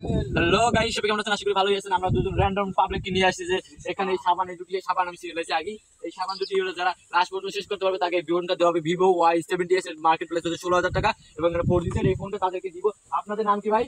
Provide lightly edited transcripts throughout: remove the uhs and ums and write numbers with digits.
Hello guys, সবাই কেমন আছেন? আশা করি ভালোই আছেন। আমরা দুজন র্যান্ডম পাবলিক নিয়ে আসছি যে এখানে এই সাবান দুটি সাবান আমি সিরিয়ালাইছি আগে। এই সাবান দুটি হলো যারা লাস্ট পর্যন্ত শেষ করতে পারবে তাকে ফোনটা দেওয়া হবে ভিভো Y70s এর মার্কেট প্লেস হচ্ছে 16,000 টাকা এবং এটা 4G সেট। এই ফোনটা তাদেরকে দিব। আপনাদের নাম কি ভাই?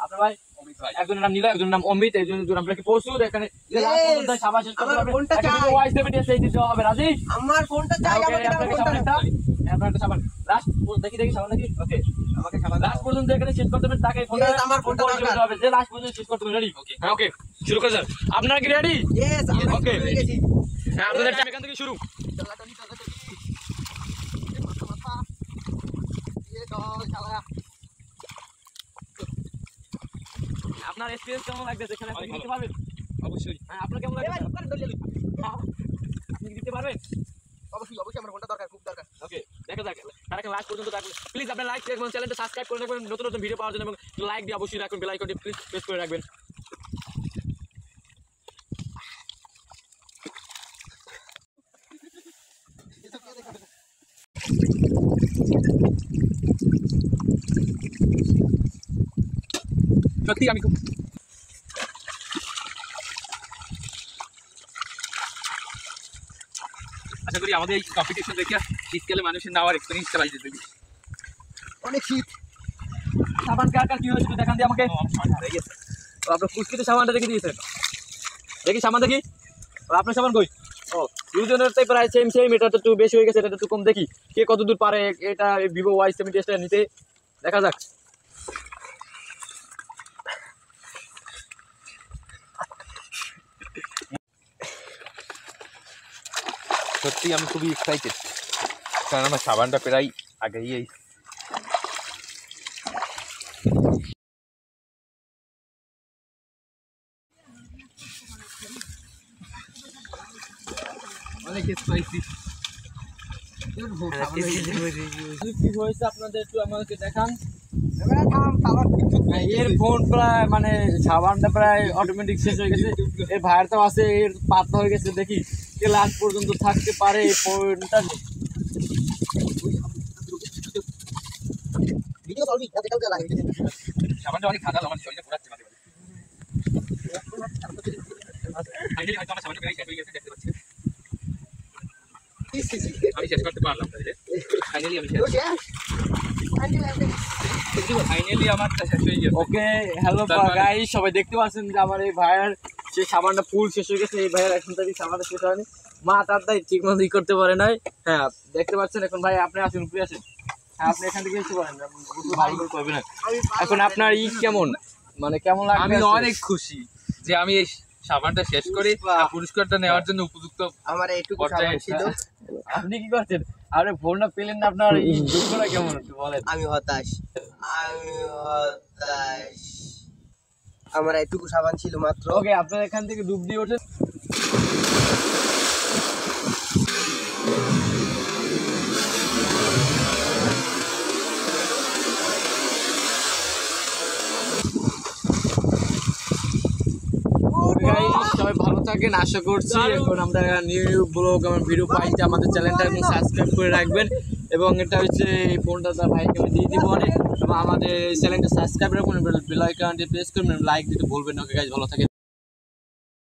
আপনার ভাই অমিত ভাই। একজনের নাম নীলা, একজনের নাম অমিত। এই জন্য আপনাকে প্রস্তুত এখানে যে লাস্ট পর্যন্ত সাবান শেষ করতে পারবে ফোনটা ভিভো Y70s এই দেওয়া হবে। রাজি? আমার ফোনটা চাই। আপনাকে সাবান একটা সাবান লাস্ট দেখি সাবান নাকি? ওকে, আমাকে সাবান লাস্ট পর্যন্ত এখানে শেষ করতে পারবেন তাকে ফোনটা আমার ফোনটা দরকার হবে। যে লাস্ট পর্যন্ত শেষ করতে পারবেন। রেডি? ওকে হ্যাঁ, ওকে শুরু করে স্যার। আপনারা কি রেডি? यस ওকে হ্যাঁ, আপনাদের টাইম এখান থেকে শুরু। আপনার এক্সপেরিয়েন্স কেমন লাগছে এখানে? আপনি দিতে পারবেন? অবশ্যই। হ্যাঁ, আপনার কেমন লাগছে? আপনি দিতে পারবেন? অবশ্যই অবশ্যই আমার ফোনটা দরকার, খুব দরকার। ওকে, দেখা যাক তারা লাস্ট পর্যন্ত থাকবে। প্লিজ আপনার লাইক এবং চ্যানেলটা সাবস্ক্রাইব করে রাখবেন নতুন নতুন ভিডিও পাওয়ার জন্য, এবং লাইক দিয়ে অবশ্যই রাখবেন, বেল আইকনটি প্লিজ প্রেস করে রাখবেন। সত্যি আমি খুব আশা করি আমাদের এই কম্পিটিশন দেখে শীতকালে মানুষের নেওয়ার এক্সপিরিয়েন্সটা বাড়িয়ে দেবে। অনেক শীত। সাবান কার কার কি হয়েছিল দেখান দিয়ে আমাকে। আপনার ফুসকিতে সাবানটা দেখে দিয়েছেন, দেখি সাবান দেখি। আপনার সাবান কই? ও, দুজনের তো প্রায় সেম সেম। এটা তো একটু বেশি হয়ে গেছে, এটা একটু কম। দেখি কে কত দূর পারে এটা ভিভো Y70 নিতে। দেখা যাক। সত্যি আমি খুবই এক্সাইটেড, কারণ আমার সাবানটা প্রায় আগেই অনেক স্পাইসি। কি হয়েছে আপনাদের একটু আমাকে দেখান। এর ফোন প্রায় মানে সাবানটা প্রায় অটোমেটিক শেষ হয়ে গেছে। এর ভাইয়ার তো আছে, এর পাতলা হয়ে গেছে। দেখি কে লাস্ট পর্যন্ত থাকতে পারে এই ফোনটা। সাবানটা অনেক খারাপ, আমার শরীরে পোড়াচ্ছে মাঝে মাঝে। ফাইনালি হয়তো আমার সাবানটা প্রায় শেষ হয়ে গেছে, দেখতে পাচ্ছি। আমি শেষ করতে পারলাম না। ফাইনালি আমি ফাইনালি আমার শেষ হয়ে গেছে। ওকে, হ্যালো গাইস, সবাই দেখতে পাচ্ছেন যে আমার এই ভাইয়ার সে সাবানটা ফুল শেষ হয়ে গেছে। এই ভাইয়ার এখন থেকে সাবানটা শেষ হয়নি, মা তার তাই ঠিক মতো ই করতে পারে নাই। হ্যাঁ, দেখতে পাচ্ছেন। এখন ভাই আপনি আসুন, উপরে আসেন। হ্যাঁ, আপনি এখান থেকে এসে পারেন, ভালো করে করবেন না। এখন আপনার ই কেমন, মানে কেমন লাগে? আমি অনেক খুশি যে আমি এই সাবানটা শেষ করে পুরস্কারটা নেওয়ার জন্য উপযুক্ত। আমার এইটুকু সাবান ছিল। আপনি কি করছেন? আপনি ফোনটা পেলেন না, আপনার এই দুঃখটা কেমন একটু বলেন। আমি হতাশ। আমার এইটুকু সাবান ছিল মাত্র। ওকে, আপনার এখান থেকে ডুব দিয়ে ওঠেন। সবাই ভালো থাকেন আশা করছি। এখন আমরা নিউ ব্লগ আমার ভিডিও পাইতে আমাদের চ্যানেলটা এখন সাবস্ক্রাইব করে রাখবেন, এবং এটা হচ্ছে এই ফোনটা তার ভাইকে আমি দিয়ে দিব অনেক। এবং আমাদের চ্যানেলটা সাবস্ক্রাইব রাখবেন, বেল আইকনটি প্রেস করবেন, লাইক দিতে ভুলবেন না। ওকে গাইস, ভালো থাকেন।